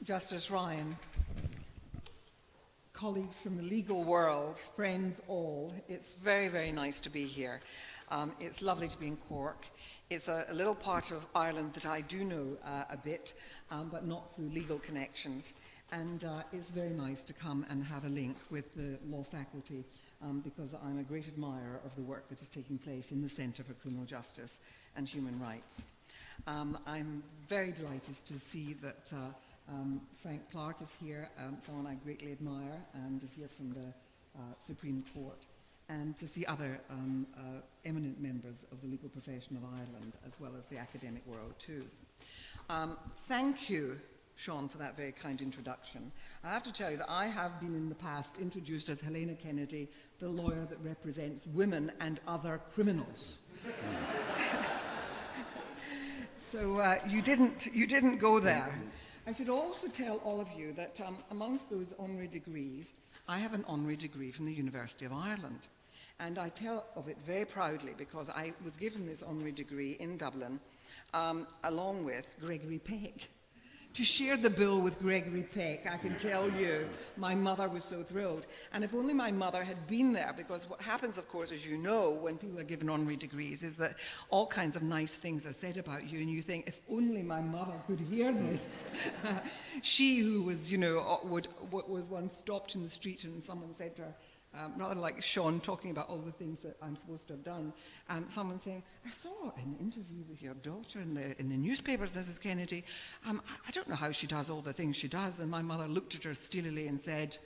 Justice Ryan, colleagues from the legal world, friends all, it's very, very nice to be here. It's lovely to be in Cork. It's a little part of Ireland that I do know a bit, but not through legal connections. And it's very nice to come and have a link with the law faculty because I'm a great admirer of the work that is taking place in the Centre for Criminal Justice and Human Rights. I'm very delighted to see that Frank Clark is here, someone I greatly admire, and is here from the Supreme Court, and to see other eminent members of the legal profession of Ireland, as well as the academic world too. Thank you, Seán, for that very kind introduction. I have to tell you that I have been in the past introduced as Helena Kennedy, the lawyer that represents women and other criminals. So you didn't go there. I should also tell all of you that amongst those honorary degrees, I have an honorary degree from the University of Ireland. And I tell of it very proudly because I was given this honorary degree in Dublin along with Gregory Peck. To share the bill with Gregory Peck, I can tell you, my mother was so thrilled. And if only my mother had been there, because what happens, of course, as you know, when people are given honorary degrees, is that all kinds of nice things are said about you, and you think, if only my mother could hear this. She who was, was once stopped in the street and someone said to her, rather like Seán talking about all the things that I'm supposed to have done, someone saying, I saw an interview with your daughter in the newspapers, Mrs. Kennedy. I don't know how she does all the things she does. And my mother looked at her steelily and said,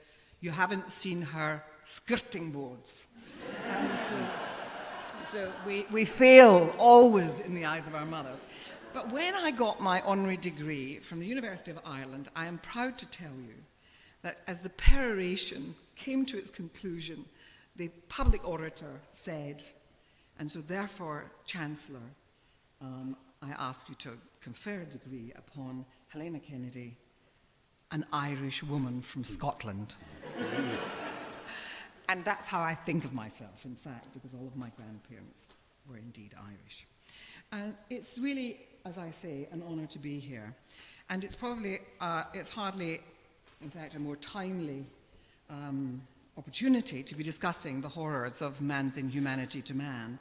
you haven't seen her skirting boards. And so we fail always in the eyes of our mothers. But when I got my honorary degree from the University of Ireland, I am proud to tell you that as the peroration came to its conclusion, the public orator said, and so therefore, Chancellor, I ask you to confer a degree upon Helena Kennedy, an Irish woman from Scotland. And that's how I think of myself, in fact, because all of my grandparents were indeed Irish. And it's really, as I say, an honor to be here. And it's probably, it's hardly, in fact, a more timely opportunity to be discussing the horrors of man's inhumanity to man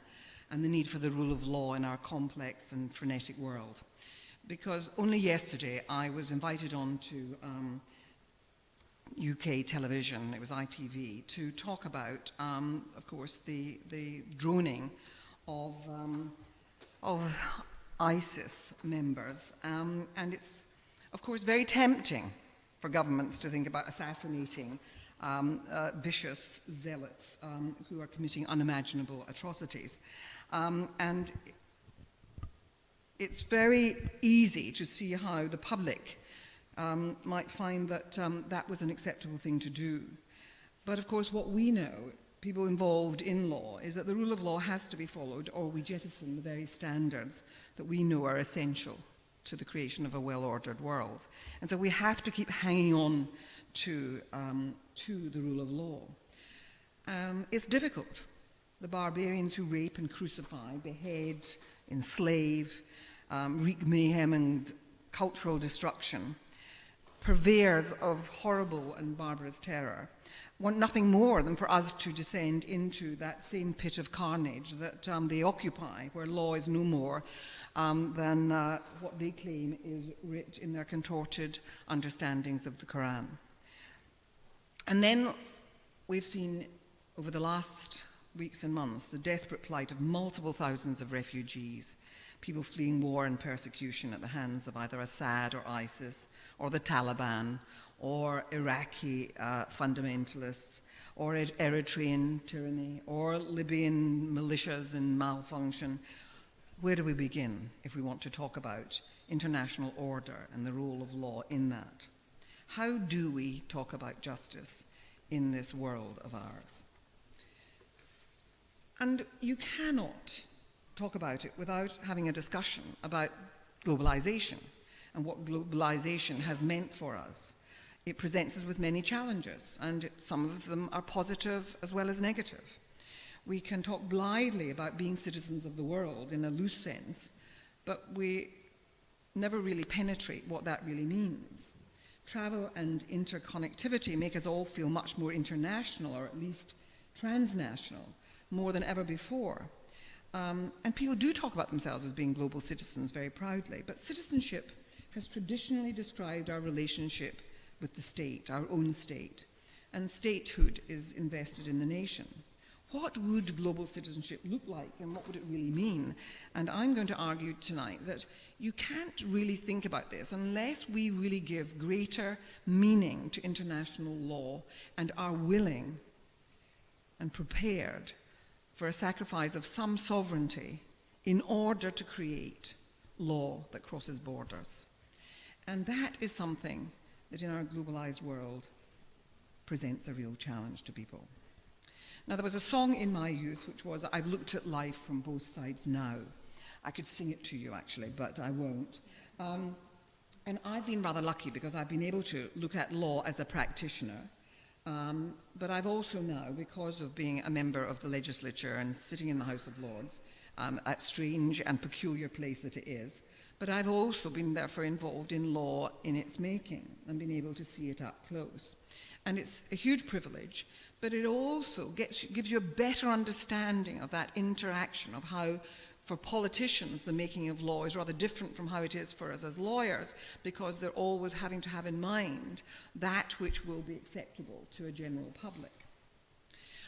and the need for the rule of law in our complex and frenetic world. Because only yesterday I was invited on to UK television, it was ITV, to talk about, of course, the droning of ISIS members. And it's, of course, very tempting for governments to think about assassinating vicious zealots who are committing unimaginable atrocities. And it's very easy to see how the public might find that that was an acceptable thing to do. But of course, what we know, people involved in law, is that the rule of law has to be followed, or we jettison the very standards that we know are essential to the creation of a well-ordered world. And so we have to keep hanging on to the rule of law. It's difficult. The barbarians who rape and crucify, behead, enslave, wreak mayhem and cultural destruction, purveyors of horrible and barbarous terror, want nothing more than for us to descend into that same pit of carnage that they occupy, where law is no more than what they claim is writ in their contorted understandings of the Quran. And then we've seen over the last weeks and months the desperate plight of multiple thousands of refugees, people fleeing war and persecution at the hands of either Assad or ISIS or the Taliban or Iraqi fundamentalists or Eritrean tyranny or Libyan militias in malfunction. Where do we begin if we want to talk about international order and the rule of law in that? How do we talk about justice in this world of ours? And you cannot talk about it without having a discussion about globalization and what globalization has meant for us. It presents us with many challenges, and some of them are positive as well as negative. We can talk blithely about being citizens of the world in a loose sense, but we never really penetrate what that really means. Travel and interconnectivity make us all feel much more international, or at least transnational, more than ever before. And people do talk about themselves as being global citizens very proudly, but citizenship has traditionally described our relationship with the state, our own state, and statehood is invested in the nation. What would global citizenship look like, and what would it really mean? And I'm going to argue tonight that you can't really think about this unless we really give greater meaning to international law and are willing and prepared for a sacrifice of some sovereignty in order to create law that crosses borders. And that is something that in our globalized world presents a real challenge to people. Now, there was a song in my youth which was, "I've looked at life from both sides now." I could sing it to you, actually, but I won't. And I've been rather lucky because I've been able to look at law as a practitioner, but I've also now, because of being a member of the legislature and sitting in the House of Lords, a strange and peculiar place that it is, but I've also been therefore involved in law in its making and been able to see it up close. And it's a huge privilege, but it also gives you a better understanding of that interaction, of how, for politicians, the making of law is rather different from how it is for us as lawyers, because they're always having to have in mind that which will be acceptable to a general public.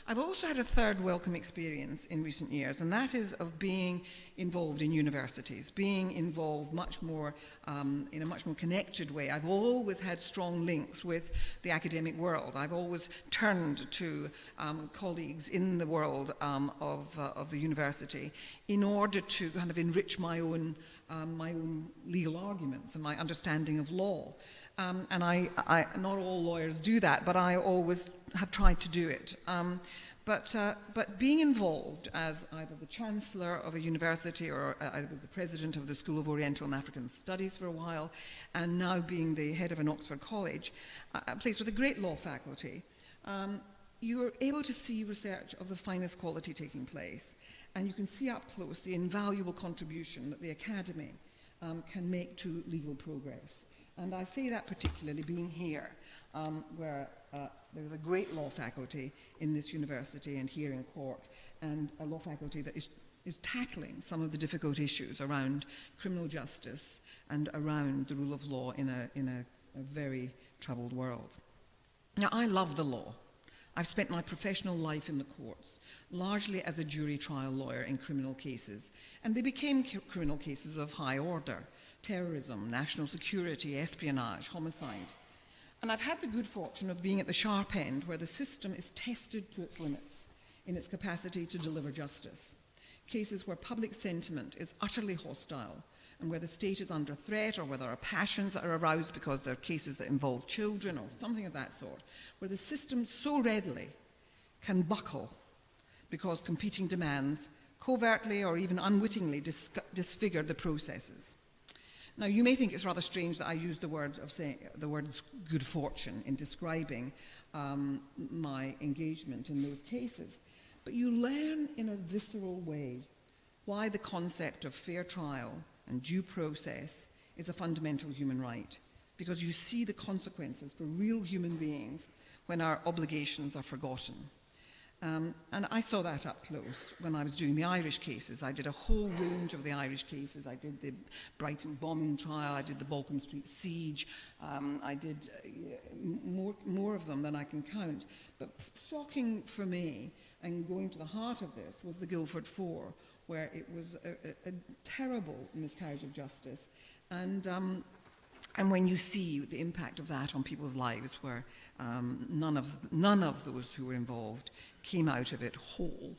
I've also had a third welcome experience in recent years, and that is of being involved in universities, being involved much more in a much more connected way. I've always had strong links with the academic world. I've always turned to colleagues in the world of the university in order to kind of enrich my own legal arguments and my understanding of law. And I not all lawyers do that, but I always have tried to do it. But being involved as either the chancellor of a university, or I was the president of the School of Oriental and African Studies for a while, and now being the head of an Oxford college, a place with a great law faculty, you are able to see research of the finest quality taking place, and you can see up close the invaluable contribution that the academy can make to legal progress. And I say that particularly being here, where there's a great law faculty in this university and here in Cork, and a law faculty that is tackling some of the difficult issues around criminal justice and around the rule of law in a very troubled world. Now, I love the law. I've spent my professional life in the courts, largely as a jury trial lawyer in criminal cases, and they became criminal cases of high order: terrorism, national security, espionage, homicide. And I've had the good fortune of being at the sharp end, where the system is tested to its limits in its capacity to deliver justice. Cases where public sentiment is utterly hostile, and where the state is under threat, or where there are passions that are aroused because there are cases that involve children or something of that sort, where the system so readily can buckle because competing demands covertly or even unwittingly disfigure the processes. Now, you may think it's rather strange that I use the words good fortune in describing my engagement in those cases, but you learn in a visceral way why the concept of fair trial and due process is a fundamental human right, because you see the consequences for real human beings when our obligations are forgotten. And I saw that up close when I was doing the Irish cases. I did a whole range of the Irish cases. I did the Brighton Bombing trial, I did the Balcombe Street siege, I did more of them than I can count. But shocking for me, and going to the heart of this, was the Guildford Four, where it was a terrible miscarriage of justice. And when you see the impact of that on people's lives, where none of those who were involved came out of it whole,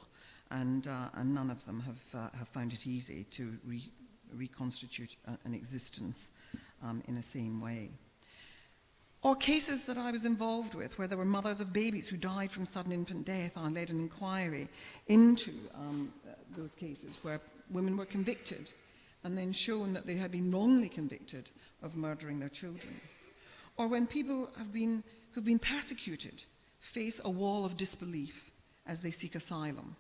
and none of them have found it easy to reconstitute an existence in a sane way. Or cases that I was involved with, where there were mothers of babies who died from sudden infant death. I led an inquiry into those cases where women were convicted and then shown that they had been wrongly convicted of murdering their children. Or when people who've been persecuted face a wall of disbelief as they seek asylum.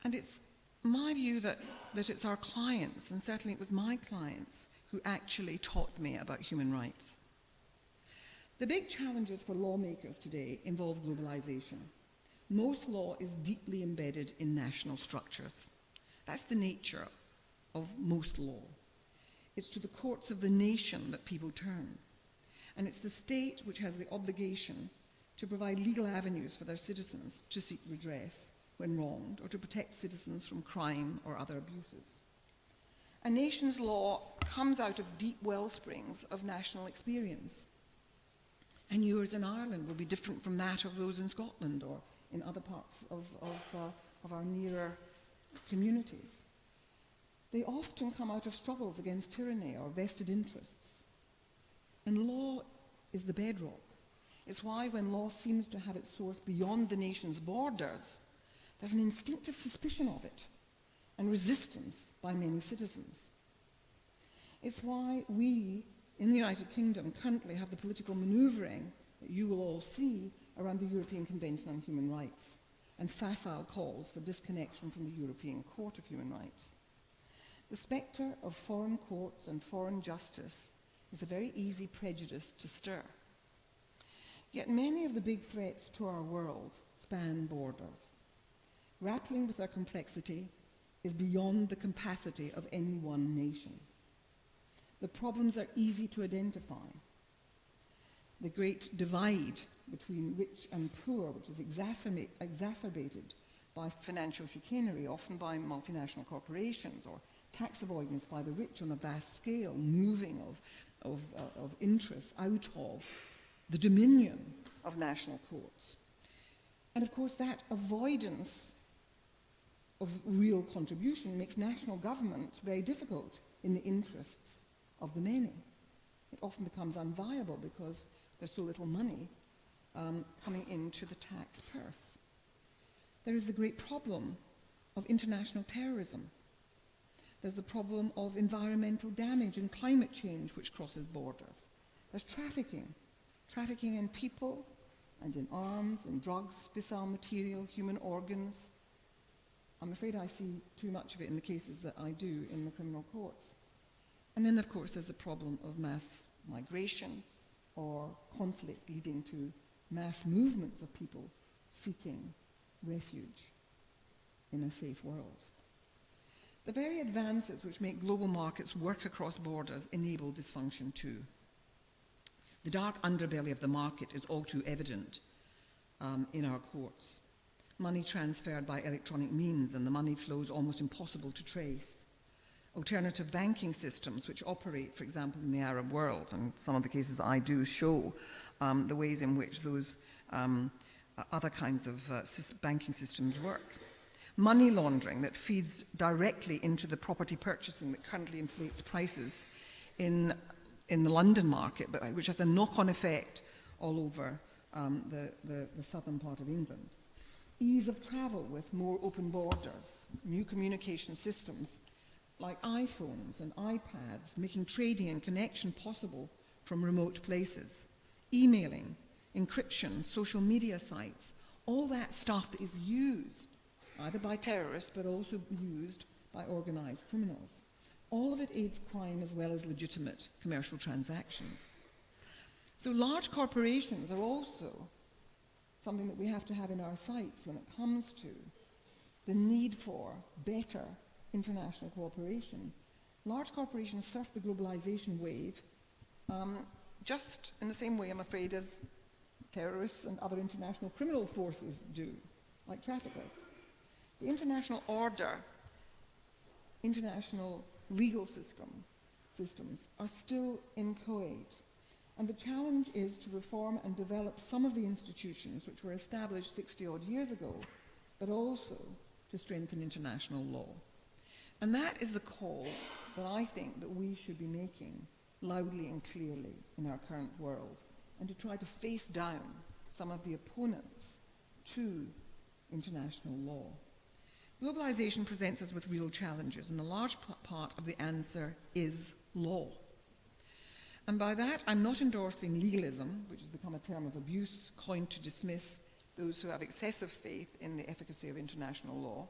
And it's my view that it's our clients, and certainly it was my clients, who actually taught me about human rights. The big challenges for lawmakers today involve globalization. Most law is deeply embedded in national structures. That's the nature of most law. It's to the courts of the nation that people turn. And it's the state which has the obligation to provide legal avenues for their citizens to seek redress when wronged, or to protect citizens from crime or other abuses. A nation's law comes out of deep wellsprings of national experience. And yours in Ireland will be different from that of those in Scotland or in other parts of our nearer communities. They often come out of struggles against tyranny or vested interests. And law is the bedrock. It's why when law seems to have its source beyond the nation's borders, there's an instinctive suspicion of it and resistance by many citizens. It's why we, in the United Kingdom, currently have the political manoeuvring that you will all see around the European Convention on Human Rights and facile calls for disconnection from the European Court of Human Rights. The spectre of foreign courts and foreign justice is a very easy prejudice to stir. Yet many of the big threats to our world span borders. Grappling with their complexity is beyond the capacity of any one nation. The problems are easy to identify. The great divide between rich and poor, which is exacerbated by financial chicanery, often by multinational corporations, or tax avoidance by the rich on a vast scale, moving of interests out of the dominion of national courts. And of course, that avoidance of real contribution makes national government very difficult in the interests of the many. It often becomes unviable because there's so little money coming into the tax purse. There is the great problem of international terrorism. There's the problem of environmental damage and climate change which crosses borders. There's trafficking in people and in arms, in drugs, fissile material, human organs. I'm afraid I see too much of it in the cases that I do in the criminal courts. And then, of course, there's the problem of mass migration or conflict leading to mass movements of people seeking refuge in a safe world. The very advances which make global markets work across borders enable dysfunction too. The dark underbelly of the market is all too evident in our courts. Money transferred by electronic means, and the money flows almost impossible to trace. Alternative banking systems which operate, for example, in the Arab world, and some of the cases that I do show the ways in which those other kinds of banking systems work. Money laundering that feeds directly into the property purchasing that currently inflates prices in the London market, but which has a knock-on effect all over the southern part of England. Ease of travel with more open borders, new communication systems like iPhones and iPads, making trading and connection possible from remote places, emailing, encryption, social media sites, all that stuff that is used either by terrorists but also used by organized criminals. All of it aids crime as well as legitimate commercial transactions. So large corporations are also something that we have to have in our sights when it comes to the need for better international cooperation. Large corporations surf the globalization wave just in the same way, I'm afraid, as terrorists and other international criminal forces do, like traffickers. The international order, international legal systems are still inchoate. And the challenge is to reform and develop some of the institutions which were established 60-odd years ago, but also to strengthen international law. And that is the call that I think that we should be making loudly and clearly in our current world, and to try to face down some of the opponents to international law. Globalization presents us with real challenges, and a large part of the answer is law. And by that, I'm not endorsing legalism, which has become a term of abuse coined to dismiss those who have excessive faith in the efficacy of international law.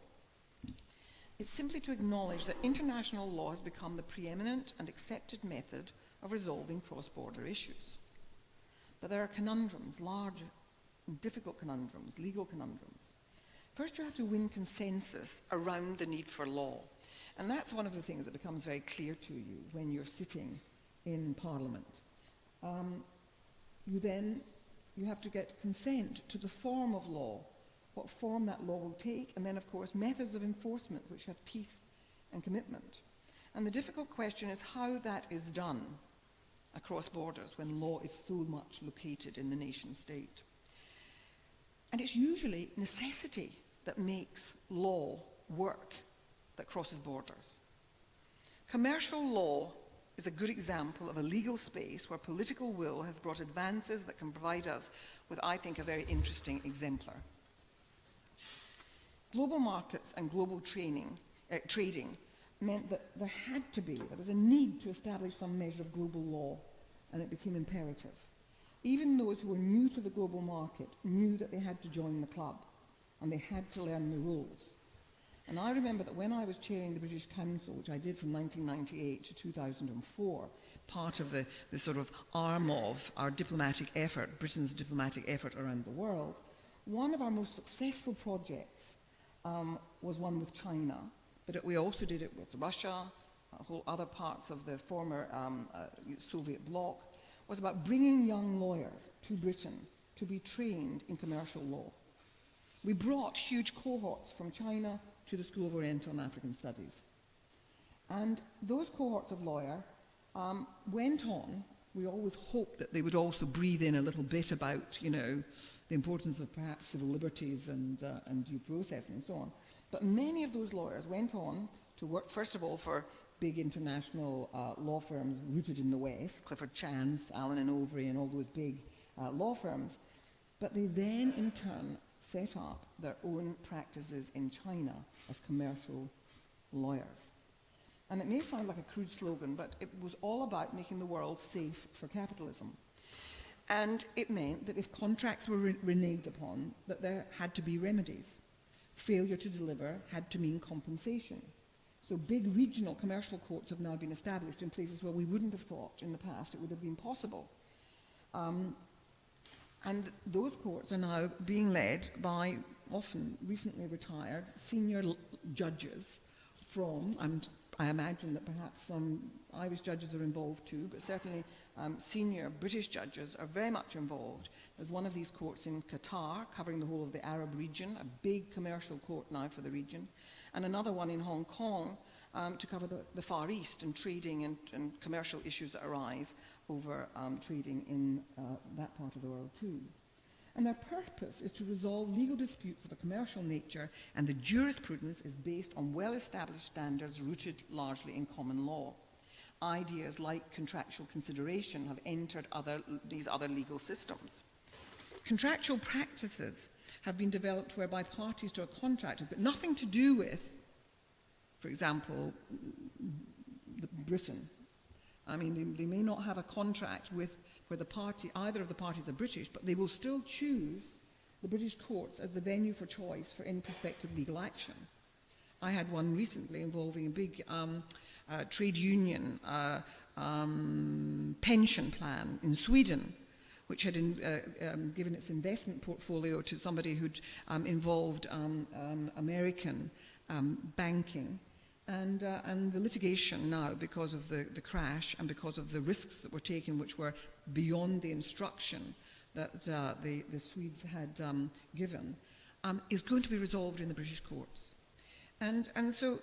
It's simply to acknowledge that international law has become the preeminent and accepted method of resolving cross-border issues. but there are conundrums, large, difficult conundrums, legal conundrums. First, you have to win consensus around the need for law. And that's one of the things that becomes very clear to you when you're sitting in Parliament. You have to get consent to the form of law, what form that law will take, and then, of course, methods of enforcement which have teeth and commitment. And the difficult question is how that is done across borders when law is so much located in the nation state. And it's usually necessity that makes law work that crosses borders. Commercial law is a good example of a legal space where political will has brought advances that can provide us with, I think, a very interesting exemplar. Global markets and global trading meant that there was a need to establish some measure of global law, and it became imperative. Even those who were new to the global market knew that they had to join the club, and they had to learn the rules. And I remember that when I was chairing the British Council, which I did from 1998 to 2004, part of the sort of arm of our diplomatic effort, Britain's diplomatic effort around the world, one of our most successful projects was one with China, but we also did it with Russia, whole other parts of the former Soviet bloc, was about bringing young lawyers to Britain to be trained in commercial law. We brought huge cohorts from China to the School of Oriental and African Studies. And those cohorts of lawyers went on. We always hoped that they would also breathe in a little bit about, the importance of perhaps civil liberties and due process and so on. But many of those lawyers went on to work, first of all, for big international law firms rooted in the West, Clifford Chance, Allen & Overy, and all those big law firms. But they then, in turn, set up their own practices in China as commercial lawyers. And it may sound like a crude slogan, but it was all about making the world safe for capitalism. And it meant that if contracts were reneged upon, that there had to be remedies. Failure to deliver had to mean compensation. So big regional commercial courts have now been established in places where we wouldn't have thought in the past it would have been possible. And those courts are now being led by often recently retired senior judges from, and I imagine that perhaps some Irish judges are involved too, but certainly senior British judges are very much involved. There's one of these courts in Qatar covering the whole of the Arab region, a big commercial court now for the region, and another one in Hong Kong to cover the Far East and trading and commercial issues that arise over trading in that part of the world too. And their purpose is to resolve legal disputes of a commercial nature, and the jurisprudence is based on well-established standards rooted largely in common law. Ideas like contractual consideration have entered these other legal systems. Contractual practices have been developed whereby parties to a contract have got nothing to do with, for example, Britain. I mean, they may not have a contract with where either of the parties are British, but they will still choose the British courts as the venue for choice for any prospective legal action. I had one recently involving a big trade union pension plan in Sweden, which had given its investment portfolio to somebody who'd involved American banking. And the litigation now, because of the crash and because of the risks that were taken, which were beyond the instruction that the Swedes had given, is going to be resolved in the British courts. And so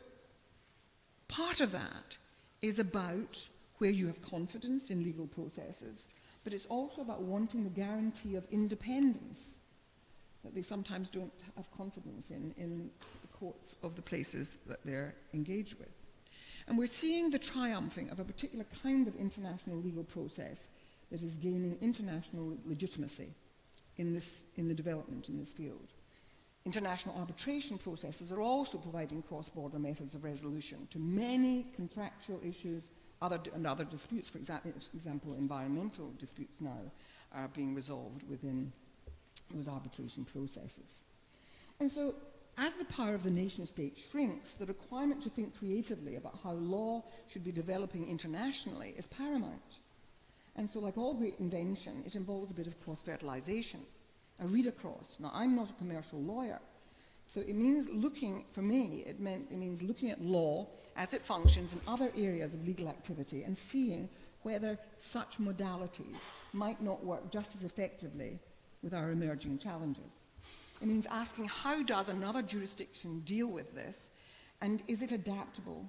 part of that is about where you have confidence in legal processes, but it's also about wanting the guarantee of independence that they sometimes don't have confidence in the courts of the places that they're engaged with. And we're seeing the triumphing of a particular kind of international legal process that is gaining international legitimacy in the development in this field. International arbitration processes are also providing cross-border methods of resolution to many contractual issues and other disputes. For example, environmental disputes now are being resolved within those arbitration processes. And so, as the power of the nation-state shrinks, the requirement to think creatively about how law should be developing internationally is paramount. And so like all great invention, it involves a bit of cross-fertilization, a read across. Now, I'm not a commercial lawyer, so it means looking, for me, it means looking at law as it functions in other areas of legal activity and seeing whether such modalities might not work just as effectively with our emerging challenges. It means asking, how does another jurisdiction deal with this, and is it adaptable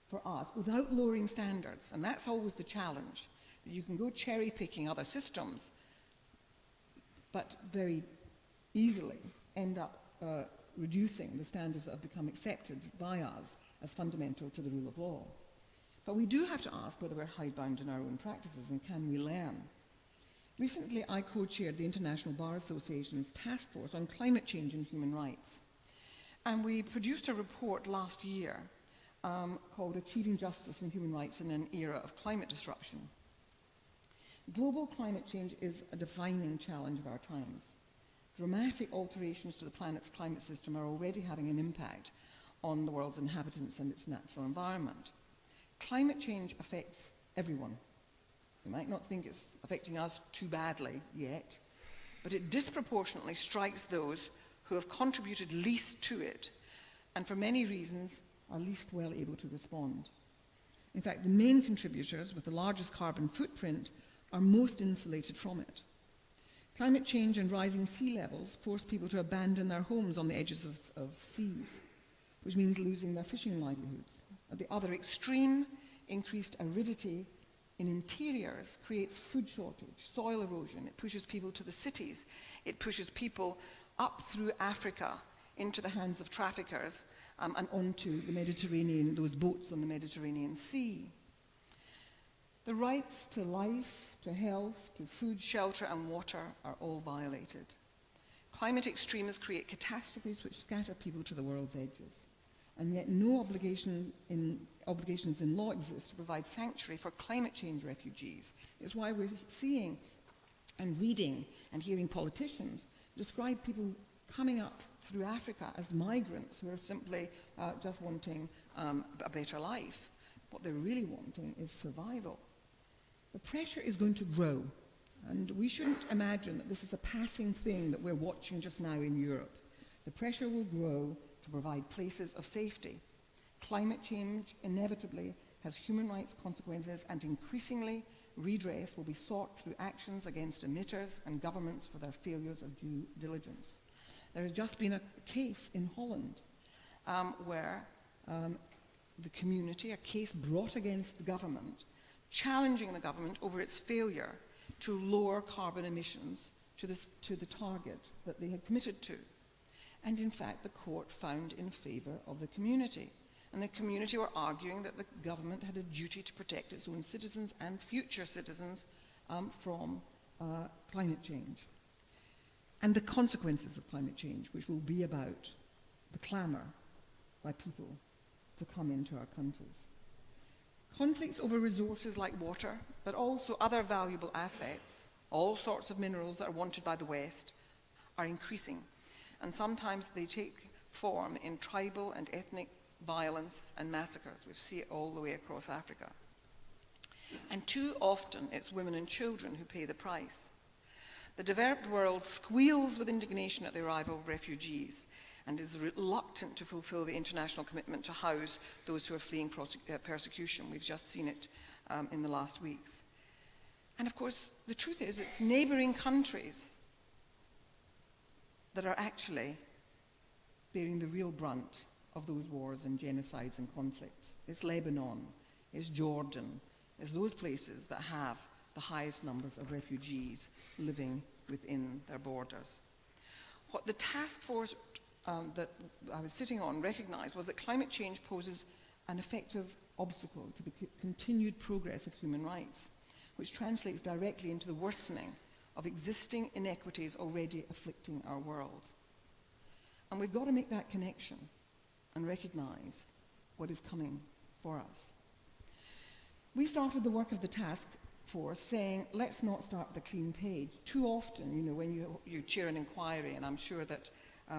for us without lowering standards? And that's always the challenge, that you can go cherry-picking other systems, but very easily end up reducing the standards that have become accepted by us as fundamental to the rule of law. But we do have to ask whether we're hidebound in our own practices, and can we learn? Recently, I co-chaired the International Bar Association's task force on climate change and human rights. And we produced a report last year called Achieving Justice and Human Rights in an Era of Climate Disruption. Global climate change is a defining challenge of our times. Dramatic alterations to the planet's climate system are already having an impact on the world's inhabitants and its natural environment. Climate change affects everyone. You might not think it's affecting us too badly yet, but it disproportionately strikes those who have contributed least to it, and for many reasons are least well able to respond. In fact, the main contributors with the largest carbon footprint are most insulated from it. Climate change and rising sea levels force people to abandon their homes on the edges of seas, which means losing their fishing livelihoods. At the other extreme, increased aridity in interiors creates food shortage, soil erosion. It pushes people to the cities. It pushes people up through Africa into the hands of traffickers and onto the Mediterranean, those boats on the Mediterranean Sea. The rights to life, to health, to food, shelter, and water are all violated. Climate extremes create catastrophes which scatter people to the world's edges. And yet no obligations in law exist to provide sanctuary for climate change refugees. It's why we're seeing and reading and hearing politicians describe people coming up through Africa as migrants who are simply just wanting a better life. What they're really wanting is survival. The pressure is going to grow, and we shouldn't imagine that this is a passing thing that we're watching just now in Europe. The pressure will grow to provide places of safety. Climate change inevitably has human rights consequences, and increasingly redress will be sought through actions against emitters and governments for their failures of due diligence. There has just been a case in Holland where the community, a case brought against the government, challenging the government over its failure to lower carbon emissions to the target that they had committed to. And in fact, the court found in favour of the community. And the community were arguing that the government had a duty to protect its own citizens and future citizens from climate change. And the consequences of climate change, which will be about the clamour by people to come into our countries. Conflicts over resources like water, but also other valuable assets, all sorts of minerals that are wanted by the West, are increasing. And sometimes they take form in tribal and ethnic violence and massacres. We see it all the way across Africa. And too often it's women and children who pay the price. The developed world squeals with indignation at the arrival of refugees and is reluctant to fulfill the international commitment to house those who are fleeing persecution. We've just seen it in the last weeks. And of course, the truth is it's neighbouring countries that are actually bearing the real brunt of those wars and genocides and conflicts. It's Lebanon, it's Jordan, it's those places that have the highest numbers of refugees living within their borders. What the task force that I was sitting on recognized was that climate change poses an effective obstacle to the continued progress of human rights, which translates directly into the worsening of existing inequities already afflicting our world. And we've got to make that connection and recognize what is coming for us. We started the work of the task force saying, let's not start with a clean page. Too often, when you chair an inquiry, and I'm sure that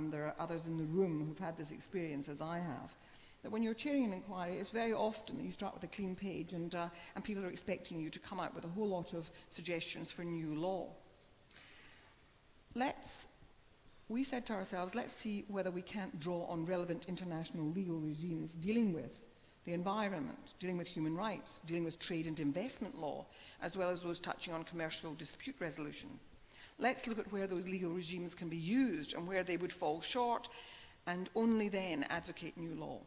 there are others in the room who've had this experience as I have, that when you're chairing an inquiry, it's very often that you start with a clean page and people are expecting you to come out with a whole lot of suggestions for new law. We said to ourselves, let's see whether we can't draw on relevant international legal regimes dealing with the environment, dealing with human rights, dealing with trade and investment law, as well as those touching on commercial dispute resolution. Let's look at where those legal regimes can be used and where they would fall short, and only then advocate new law.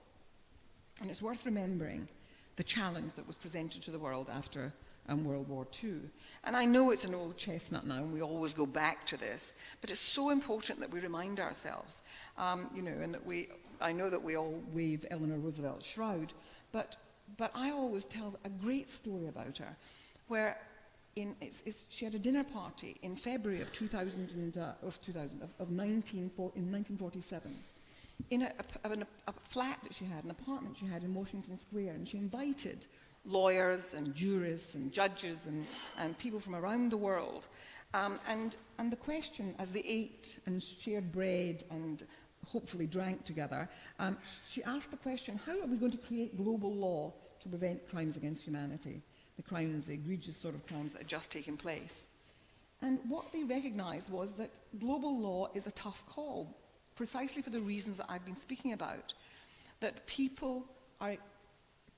And it's worth remembering the challenge that was presented to the world after World War II. And I know it's an old chestnut now, and we always go back to this, but it's so important that we remind ourselves, and that I know that we all wave Eleanor Roosevelt's shroud, but I always tell a great story about her, where she had a dinner party in February of 1947. In a flat that she had, an apartment she had in Washington Square, and she invited lawyers and jurists and judges and people from around the world. And the question, as they ate and shared bread and hopefully drank together, she asked the question, how are we going to create global law to prevent crimes against humanity, the egregious sort of crimes that had just taken place? And what they recognized was that global law is a tough call, precisely for the reasons that I've been speaking about, that people are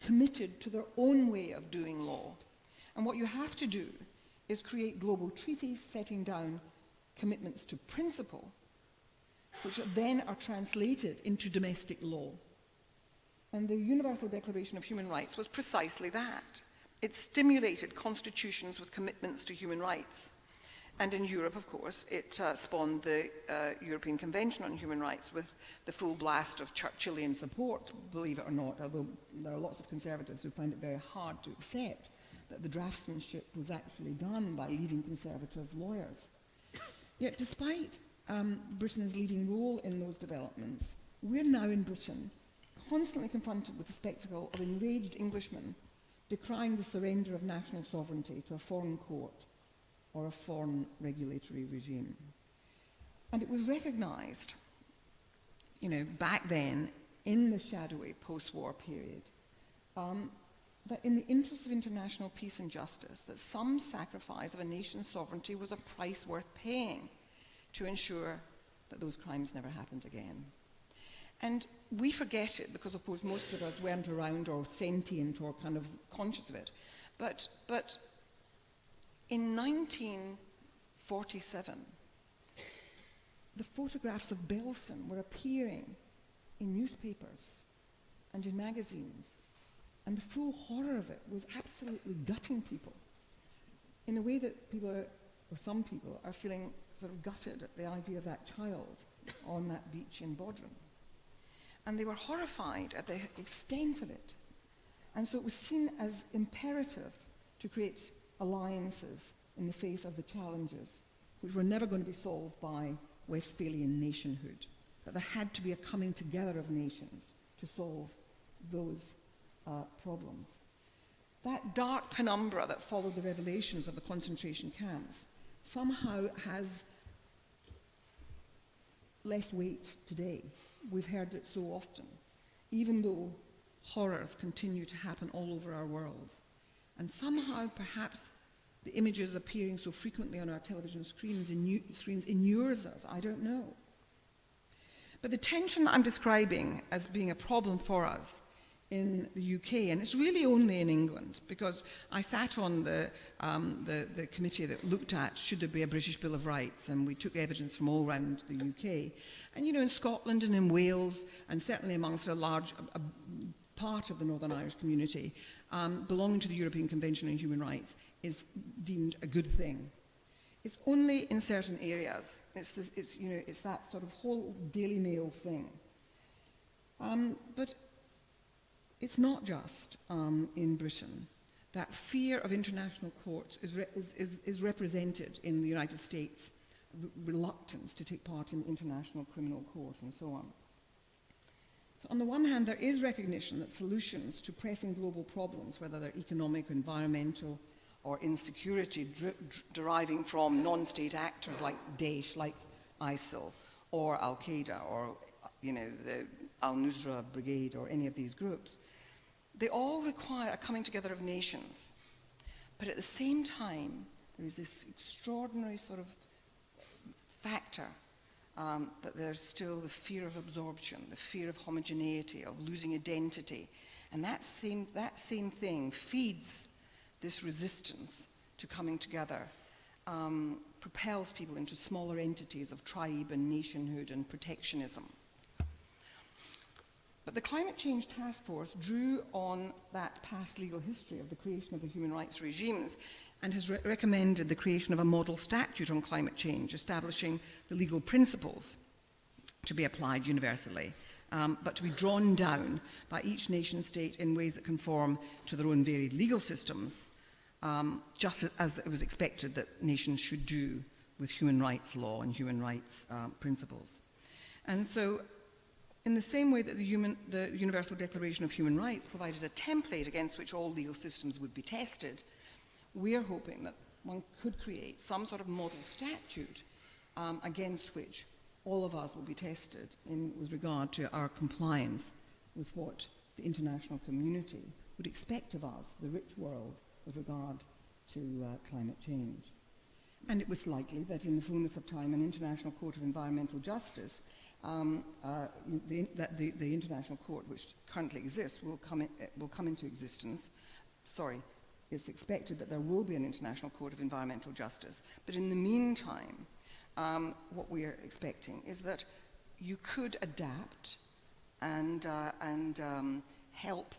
committed to their own way of doing law. And what you have to do is create global treaties setting down commitments to principle, which then are translated into domestic law. And the Universal Declaration of Human Rights was precisely that. It stimulated constitutions with commitments to human rights. And in Europe, of course, it spawned the European Convention on Human Rights with the full blast of Churchillian support, believe it or not, although there are lots of conservatives who find it very hard to accept that the draftsmanship was actually done by leading conservative lawyers. Yet despite Britain's leading role in those developments, we're now in Britain constantly confronted with the spectacle of enraged Englishmen decrying the surrender of national sovereignty to a foreign court or a foreign regulatory regime. And it was recognized, back then, in the shadowy post-war period, that in the interest of international peace and justice, that some sacrifice of a nation's sovereignty was a price worth paying to ensure that those crimes never happened again. And we forget it because, of course, most of us weren't around or sentient or kind of conscious of it. But in 1947, the photographs of Belsen were appearing in newspapers and in magazines, and the full horror of it was absolutely gutting people in a way that some people are feeling sort of gutted at the idea of that child on that beach in Bodrum. And they were horrified at the extent of it. And so it was seen as imperative to create alliances in the face of the challenges, which were never going to be solved by Westphalian nationhood, that there had to be a coming together of nations to solve those problems. That dark penumbra that followed the revelations of the concentration camps somehow has less weight today. We've heard it so often, even though horrors continue to happen all over our world. And somehow, perhaps, the images appearing so frequently on our television screens inures us. I don't know. But the tension I'm describing as being a problem for us in the UK, and it's really only in England, because I sat on the committee that looked at should there be a British Bill of Rights, and we took evidence from all around the UK. And in Scotland and in Wales, and certainly amongst a part of the Northern Irish community, belonging to the European Convention on Human Rights is deemed a good thing. It's only in certain areas. It's that sort of whole Daily Mail thing. But it's not just in Britain. That fear of international courts is represented in the United States, reluctance to take part in international criminal court and so on. So on the one hand, there is recognition that solutions to pressing global problems, whether they're economic, environmental, or insecurity deriving from non-state actors like Daesh, like ISIL, or Al-Qaeda, or the Al-Nusra Brigade or any of these groups, they all require a coming together of nations. But at the same time, there is this extraordinary sort of factor that there's still the fear of absorption, the fear of homogeneity, of losing identity. And that same thing feeds this resistance to coming together, propels people into smaller entities of tribe and nationhood and protectionism. But the Climate Change Task Force drew on that past legal history of the creation of the human rights regimes and has recommended the creation of a model statute on climate change, establishing the legal principles to be applied universally, but to be drawn down by each nation state in ways that conform to their own varied legal systems, just as it was expected that nations should do with human rights law and human rights principles. And so, in the same way that the Universal Declaration of Human Rights provided a template against which all legal systems would be tested, we are hoping that one could create some sort of model statute against which all of us will be tested with regard to our compliance with what the international community would expect of us, the rich world, with regard to climate change. And it was likely that in the fullness of time, an International Court of Environmental Justice, the International Court, which currently exists, will come into existence. It's expected that there will be an International Court of Environmental Justice. But in the meantime, what we are expecting is that you could adapt and help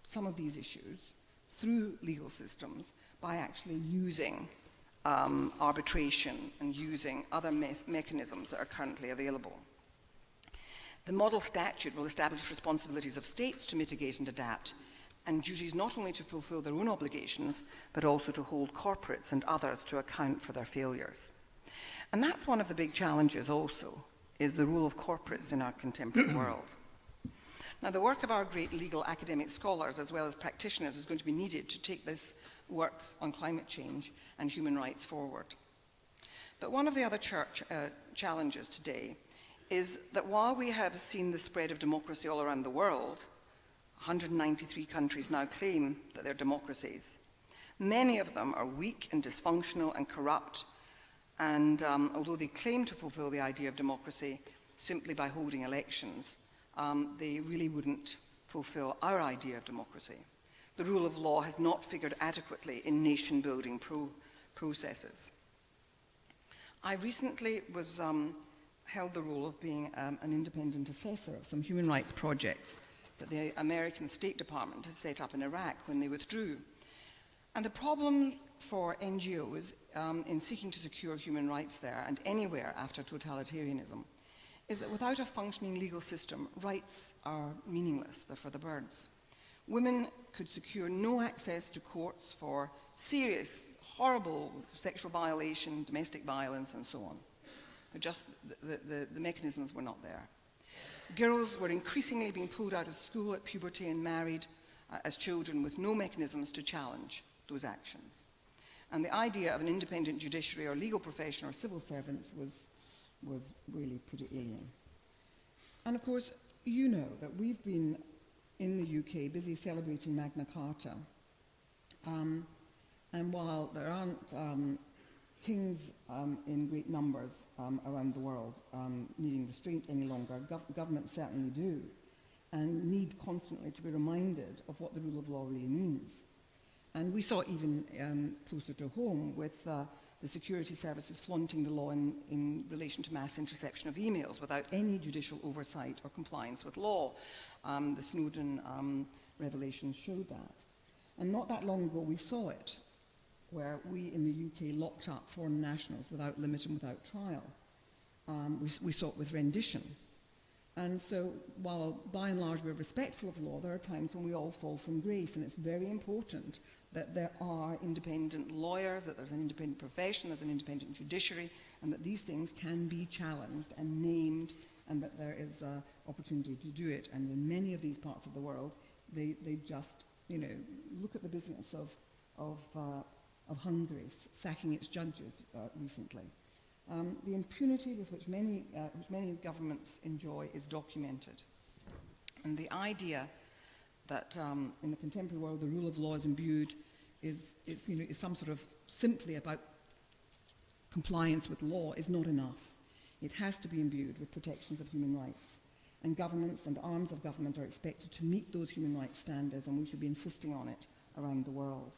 some of these issues through legal systems by actually using arbitration and using other mechanisms that are currently available. The model statute will establish responsibilities of states to mitigate and adapt, and duties not only to fulfill their own obligations, but also to hold corporates and others to account for their failures. And that's one of the big challenges also, is the role of corporates in our contemporary world. Now, the work of our great legal academic scholars, as well as practitioners, is going to be needed to take this work on climate change and human rights forward. But one of the other challenges today is that while we have seen the spread of democracy all around the world, 193 countries now claim that they're democracies. Many of them are weak and dysfunctional and corrupt, and although they claim to fulfill the idea of democracy simply by holding elections, they really wouldn't fulfill our idea of democracy. The rule of law has not figured adequately in nation-building processes. I recently held the role of being an independent assessor of some human rights projects that the American State Department has set up in Iraq when they withdrew. And the problem for NGOs in seeking to secure human rights there and anywhere after totalitarianism is that without a functioning legal system, rights are meaningless, they're for the birds. Women could secure no access to courts for serious, horrible sexual violation, domestic violence, and so on. The mechanisms were not there. Girls were increasingly being pulled out of school at puberty and married as children with no mechanisms to challenge those actions. And the idea of an independent judiciary or legal profession or civil servants was really pretty alien. And of course, you know that we've been in the UK busy celebrating Magna Carta. And while there aren't kings in great numbers around the world needing restraint any longer, governments certainly do, and need constantly to be reminded of what the rule of law really means. And we saw even closer to home with the security services flaunting the law in relation to mass interception of emails without any judicial oversight or compliance with law. The Snowden revelations showed that. And not that long ago we saw it, where we in the UK locked up foreign nationals without limit and without trial. We saw it with rendition. And so while by and large we're respectful of law, there are times when we all fall from grace, and it's very important that there are independent lawyers, that there's an independent profession, there's an independent judiciary, and that these things can be challenged and named, and that there is an opportunity to do it. And in many of these parts of the world, they just, look at the business of Hungary sacking its judges recently. The impunity with which many governments enjoy is documented. And the idea that in the contemporary world the rule of law is imbued is some sort of simply about compliance with law is not enough. It has to be imbued with protections of human rights. And governments and arms of government are expected to meet those human rights standards, and we should be insisting on it around the world.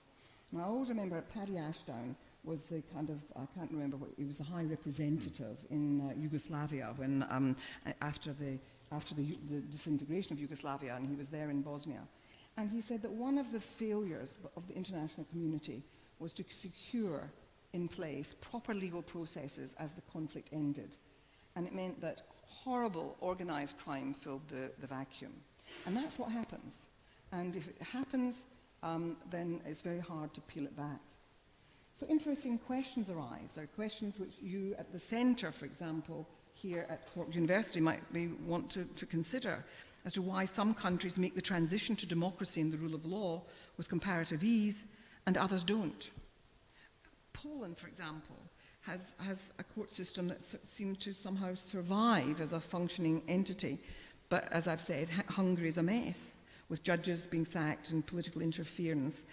And I always remember Paddy Ashdown was the kind of, I can't remember, he was the high representative in Yugoslavia when, after the disintegration of Yugoslavia, and he was there in Bosnia. And he said that one of the failures of the international community was to secure in place proper legal processes as the conflict ended. And it meant that horrible organized crime filled the vacuum. And that's what happens. And if it happens, then it's very hard to peel it back. So interesting questions arise. There are questions which you at the centre, for example, here at Cork University might want to consider as to why some countries make the transition to democracy and the rule of law with comparative ease and others don't. Poland, for example, has a court system that seemed to somehow survive as a functioning entity. But as I've said, Hungary is a mess, with judges being sacked and political interference,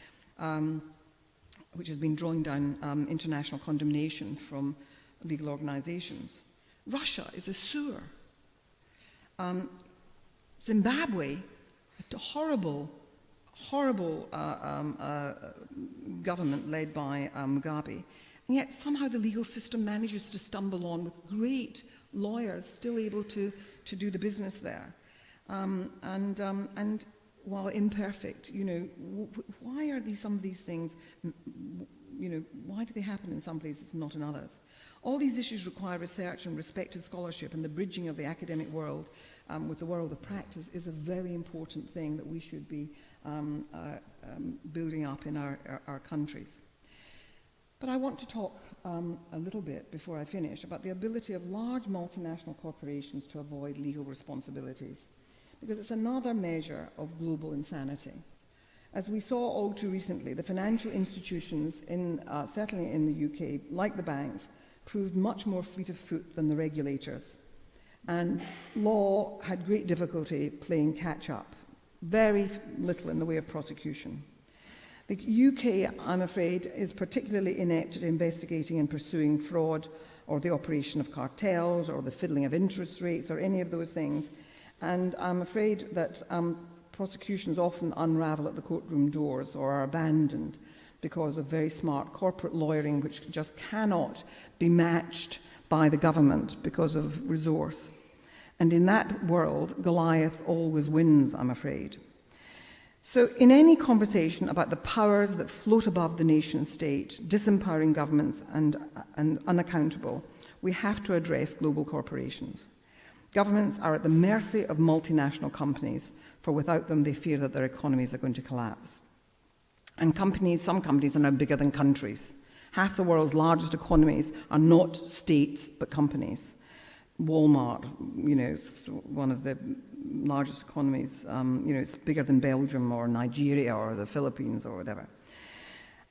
which has been drawing down international condemnation from legal organizations. Russia is a sewer. Zimbabwe, a horrible government led by Mugabe. And yet somehow the legal system manages to stumble on with great lawyers still able to do the business there. And while imperfect, why are some of these things, why do they happen in some places and not in others? All these issues require research and respected scholarship, and the bridging of the academic world with the world of practice is a very important thing that we should be building up in our countries. But I want to talk a little bit, before I finish, about the ability of large multinational corporations to avoid legal responsibilities, because it's another measure of global insanity. As we saw all too recently, the financial institutions, certainly in the UK, like the banks, proved much more fleet of foot than the regulators. And law had great difficulty playing catch-up, very little in the way of prosecution. The UK, I'm afraid, is particularly inept at investigating and pursuing fraud or the operation of cartels or the fiddling of interest rates or any of those things. And I'm afraid that prosecutions often unravel at the courtroom doors or are abandoned because of very smart corporate lawyering, which just cannot be matched by the government because of resource. And in that world, Goliath always wins, I'm afraid. So in any conversation about the powers that float above the nation state, disempowering governments and unaccountable, we have to address global corporations. Governments are at the mercy of multinational companies, for without them they fear that their economies are going to collapse. And some companies are now bigger than countries. Half the world's largest economies are not states, but companies. Walmart, is one of the largest economies. It's bigger than Belgium or Nigeria or the Philippines or whatever.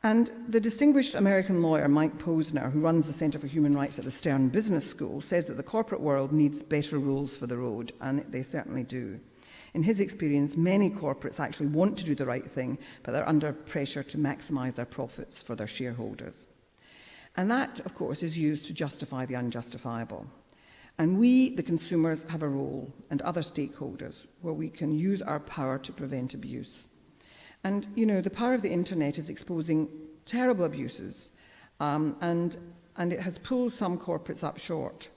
And the distinguished American lawyer Mike Posner, who runs the Center for Human Rights at the Stern Business School, says that the corporate world needs better rules for the road, and they certainly do. In his experience, many corporates actually want to do the right thing, but they're under pressure to maximize their profits for their shareholders. And that, of course, is used to justify the unjustifiable. And we, the consumers, have a role, and other stakeholders, where we can use our power to prevent abuse. And, the power of the internet is exposing terrible abuses, and it has pulled some corporates up short.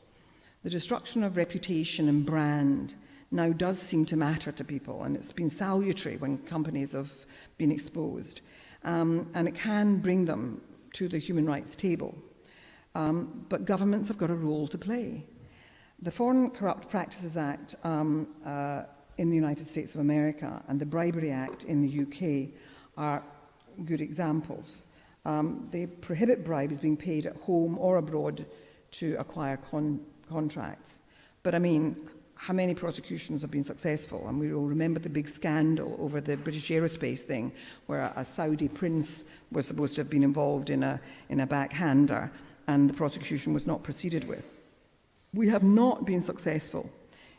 The destruction of reputation and brand now does seem to matter to people, and it's been salutary when companies have been exposed. And it can bring them to the human rights table. But governments have got a role to play. The Foreign Corrupt Practices Act in the United States of America and the Bribery Act in the UK are good examples. They prohibit bribes being paid at home or abroad to acquire contracts. But how many prosecutions have been successful? And we all remember the big scandal over the British aerospace thing, where a Saudi prince was supposed to have been involved in a backhander. and the prosecution was not proceeded with. We have not been successful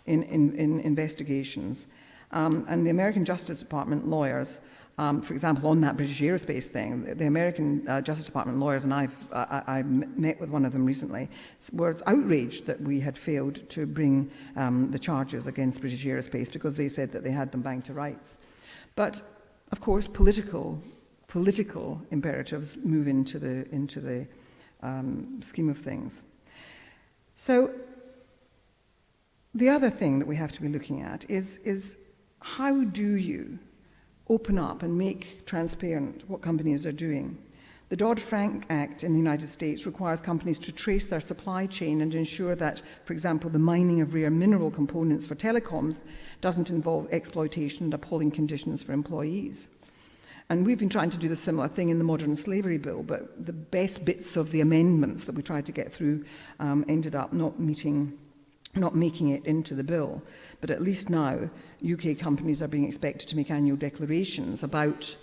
in investigations, and the American Justice Department lawyers, for example, on that British aerospace thing, the American Justice Department lawyers, and I met with one of them recently, were outraged that we had failed to bring the charges against British aerospace because they said that they had them banged to rights. But, of course, political imperatives move into the scheme of things. So the other thing that we have to be looking at is how do you open up and make transparent what companies are doing? The Dodd-Frank Act in the United States requires companies to trace their supply chain and ensure that, for example, the mining of rare mineral components for telecoms doesn't involve exploitation and appalling conditions for employees. And we've been trying to do the similar thing in the Modern Slavery Bill, but the best bits of the amendments that we tried to get through ended up not making it into the bill. But at least now, UK companies are being expected to make annual declarations about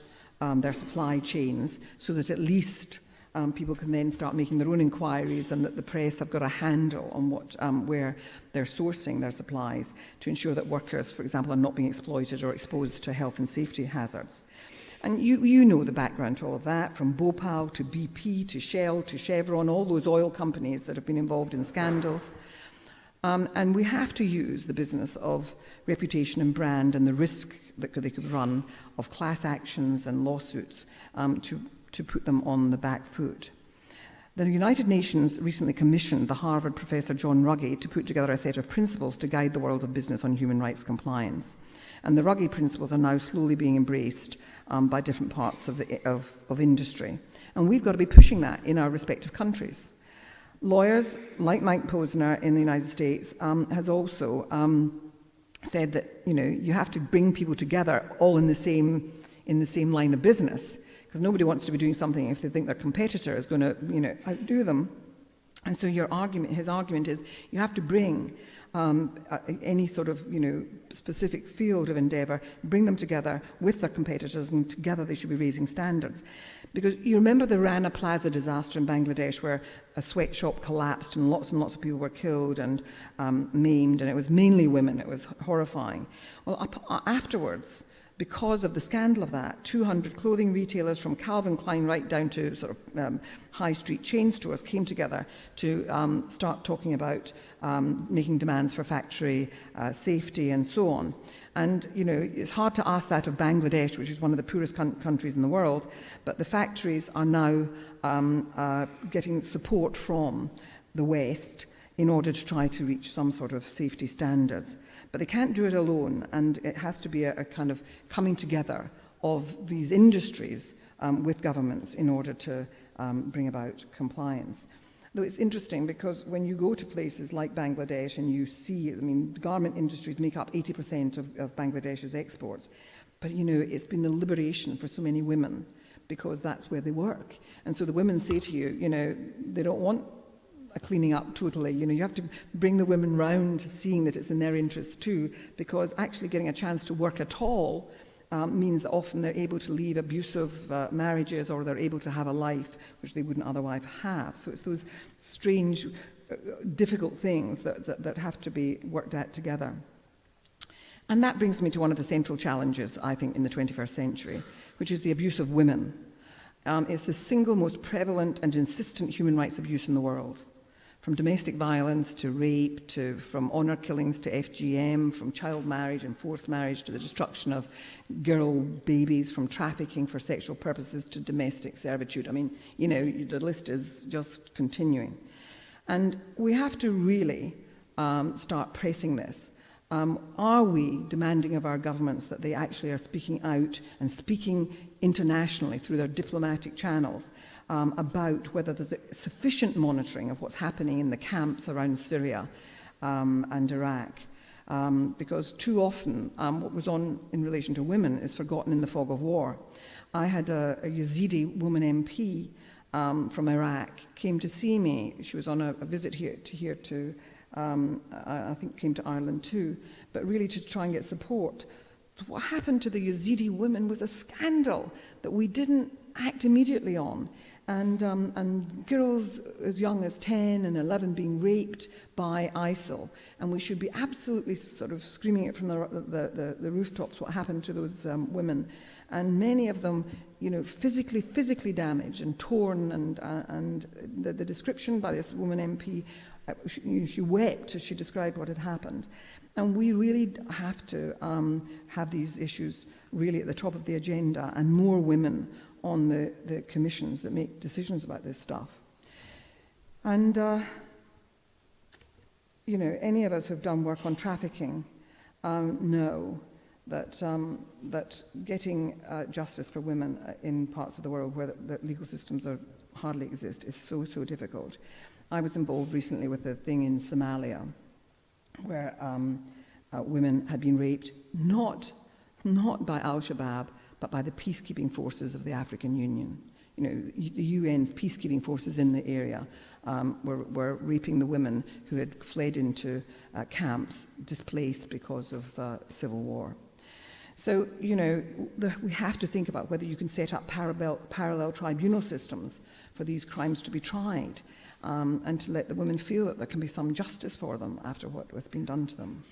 their supply chains so that at least people can then start making their own inquiries, and that the press have got a handle on where they're sourcing their supplies to ensure that workers, for example, are not being exploited or exposed to health and safety hazards. And you know the background to all of that, from Bhopal to BP to Shell to Chevron, all those oil companies that have been involved in scandals. And we have to use the business of reputation and brand and the risk that they could run of class actions and lawsuits to put them on the back foot. The United Nations recently commissioned the Harvard professor John Ruggie to put together a set of principles to guide the world of business on human rights compliance. And the Ruggie principles are now slowly being embraced by different parts of industry. And we've got to be pushing that in our respective countries. Lawyers, like Mike Posner in the United States, has also said that you have to bring people together all in the same line of business, because nobody wants to be doing something if they think their competitor is going to outdo them. And so his argument is you have to bring any sort of specific field of endeavour, bring them together with their competitors, and together they should be raising standards. Because you remember the Rana Plaza disaster in Bangladesh, where a sweatshop collapsed and lots of people were killed and maimed, and it was mainly women. It was horrifying. Well, afterwards, because of the scandal of that, 200 clothing retailers from Calvin Klein right down to sort of high street chain stores came together to start talking about making demands for factory safety and so on. And, it's hard to ask that of Bangladesh, which is one of the poorest countries in the world, but the factories are now getting support from the West in order to try to reach some sort of safety standards. But they can't do it alone, and it has to be a kind of coming together of these industries with governments in order to bring about compliance. Though it's interesting, because when you go to places like Bangladesh and you see, garment industries make up 80% of Bangladesh's exports, but it's been a liberation for so many women because that's where they work. And so the women say to you, they don't want a cleaning up totally. You have to bring the women round to seeing that it's in their interest too, because actually getting a chance to work at all means that often they're able to leave abusive marriages, or they're able to have a life which they wouldn't otherwise have. So it's those strange, difficult things that have to be worked out together. And that brings me to one of the central challenges, I think, in the 21st century, which is the abuse of women. It's the single most prevalent and insistent human rights abuse in the world. From domestic violence to rape, from honour killings to FGM, from child marriage and forced marriage to the destruction of girl babies, from trafficking for sexual purposes to domestic servitude. The list is just continuing. And we have to really start pressing this. Are we demanding of our governments that they actually are speaking out and speaking internationally through their diplomatic channels about whether there's sufficient monitoring of what's happening in the camps around Syria and Iraq? Because too often what was on in relation to women is forgotten in the fog of war. I had a Yazidi woman MP from Iraq came to see me. She was on a visit here to I think came to Ireland too, but really to try and get support. What happened to the Yazidi women was a scandal that we didn't act immediately on. And girls as young as 10 and 11 being raped by ISIL, and we should be absolutely sort of screaming it from the rooftops what happened to those women, and many of them, you know, physically damaged and torn, and the description by this woman MP, she wept as she described what had happened. And we really have to have these issues really at the top of the agenda, and more women on the commissions that make decisions about this stuff. And, you know, any of us who've done work on trafficking know that getting justice for women in parts of the world where the legal systems hardly exist is so difficult. I was involved recently with a thing in Somalia where women had been raped, not by Al-Shabaab, but by the peacekeeping forces of the African Union. You know, the UN's peacekeeping forces in the area were raping the women who had fled into camps, displaced because of civil war. So, you know, we have to think about whether you can set up parallel tribunal systems for these crimes to be tried, and to let the women feel that there can be some justice for them after what has been done to them.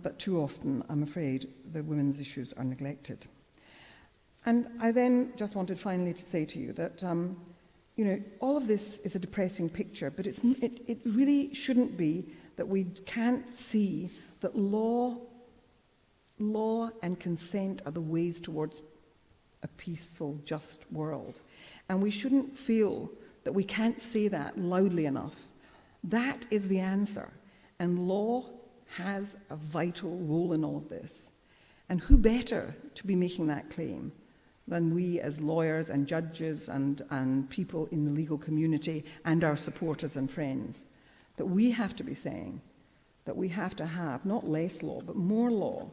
But too often, I'm afraid, the women's issues are neglected. And I then just wanted finally to say to you that, you know, all of this is a depressing picture, but it really shouldn't be that we can't see that law and consent are the ways towards a peaceful, just world. And we shouldn't feel that we can't say that loudly enough. That is the answer. And law has a vital role in all of this. And who better to be making that claim than we as lawyers and judges and people in the legal community and our supporters and friends, that we have to be saying that we have to have not less law, but more law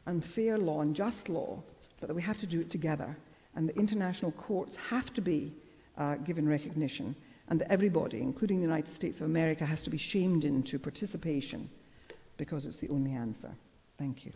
and fair law and just law, but that we have to do it together. And the international courts have to be given recognition, and that everybody, including the United States of America, has to be shamed into participation, because it's the only answer. Thank you.